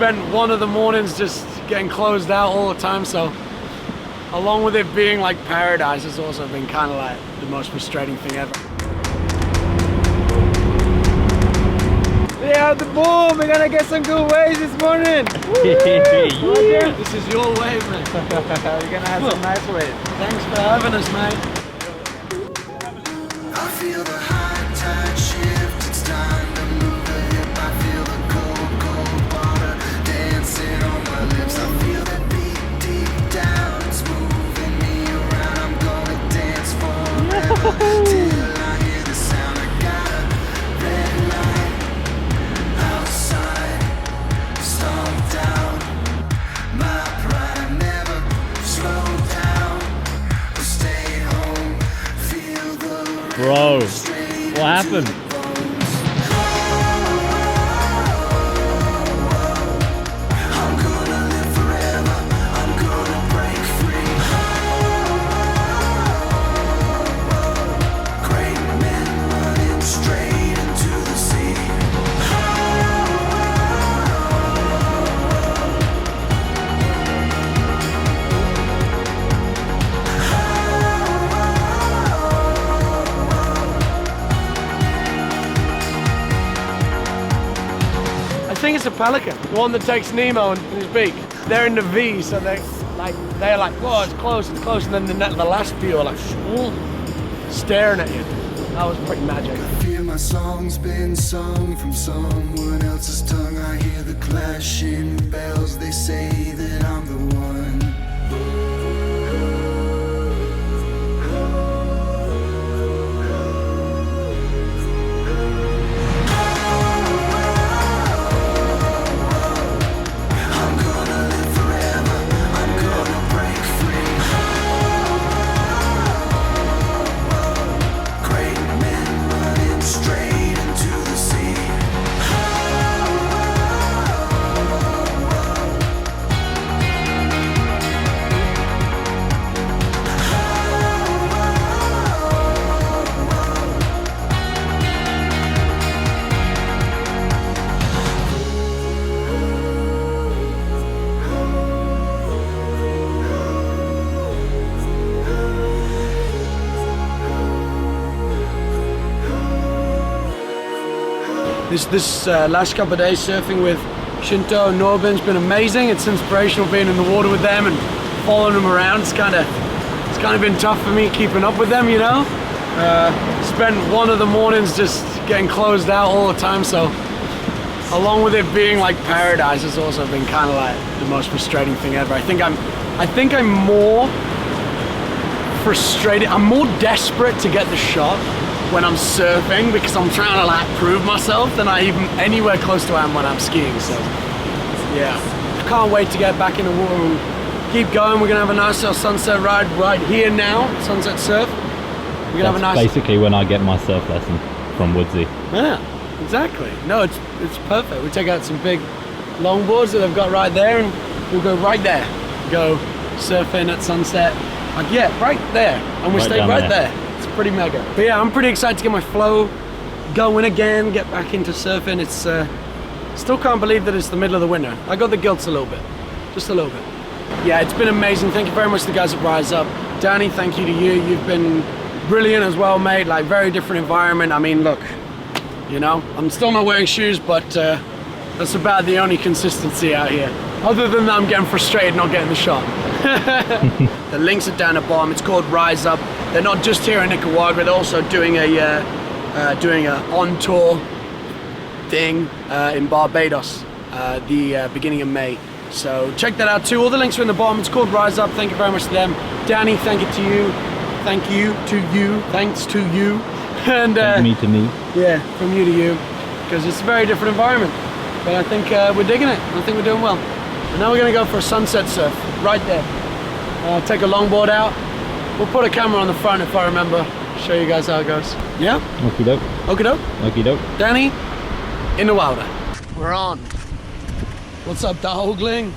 spent one of the mornings just getting closed out all the time, so along with it being like paradise, it's also been kind of like the most frustrating thing ever. Yeah, the boom! We're gonna get some good waves this morning! Yeah. This is your wave, man. We're gonna have some nice waves. Thanks for having us, mate. I feel the high tide shift, it's time to move the hip. I feel the cold, cold water dancing on my lips. I feel that beat deep down, it's moving me around. I'm gonna dance forever till I hear the sound. I got a red light outside, stomped out. My pride never slowed down. Stay home, feel the Bro, what happened? I'm gonna live forever, I'm gonna break free. Great men running straight into the sea. I think it's a pelican, the one that takes Nemo in his beak. They're in the V, so they're like, whoa, it's close, and then the last few are like, staring at you. That was pretty magic. I fear my song's been sung from someone else's tongue. I hear the clashing bells, they say that I'm the one. I'm gonna live forever, I'm gonna break free. Great men running straight into the sea. This last couple of days surfing with Chinto and Norvin's been amazing. It's inspirational being in the water with them and following them around. It's kind of been tough for me keeping up with them, you know. Spent one of the mornings just getting closed out all the time, so along with it being like paradise, it's also been kind of like the most frustrating thing ever. I think I'm more frustrated. I'm more desperate to get the shot when I'm surfing because I'm trying to like prove myself than I even anywhere close to am when I'm skiing. So yeah, can't wait to get back in the water and keep going. We're gonna have a nice little sunset ride right here now, sunset surf. We're gonna have a nice. Basically, when I get my surf lesson from Woodsy. Yeah, exactly. No, it's perfect. We take out some big longboards that they've got right there, and we'll go right there. Go surfing at sunset. Like yeah, right there, and we stay right there. It's pretty mega. But yeah, I'm pretty excited to get my flow going again, get back into surfing. It's still can't believe that it's the middle of the winter. I got the gilts a little bit, just a little bit. Yeah, it's been amazing. Thank you very much to the guys at Rise Up. Danny, thank you to you. You've been brilliant as well, mate. Like very different environment. I mean, look, you know, I'm still not wearing shoes, but that's about the only consistency out here. Other than that, I'm getting frustrated not getting the shot. The links are down the bottom. It's called Rise Up. They're not just here in Nicaragua. They're also doing a on-tour thing in Barbados the beginning of May. So check that out too. All the links are in the bottom. It's called Rise Up. Thank you very much to them. Danny, thank you to you. Thank you to you. Thanks to you. And Thank me to me. yeah, from you to you, because it's a very different environment. But I think we're digging it. I think we're doing well. And now we're gonna go for a sunset surf right there. Take a longboard out. We'll put a camera on the front if I remember. Show you guys how it goes. Yeah? Okie doke. Okie doke. Okie doke. Danny, in the wilder. We're on. What's up, dogling?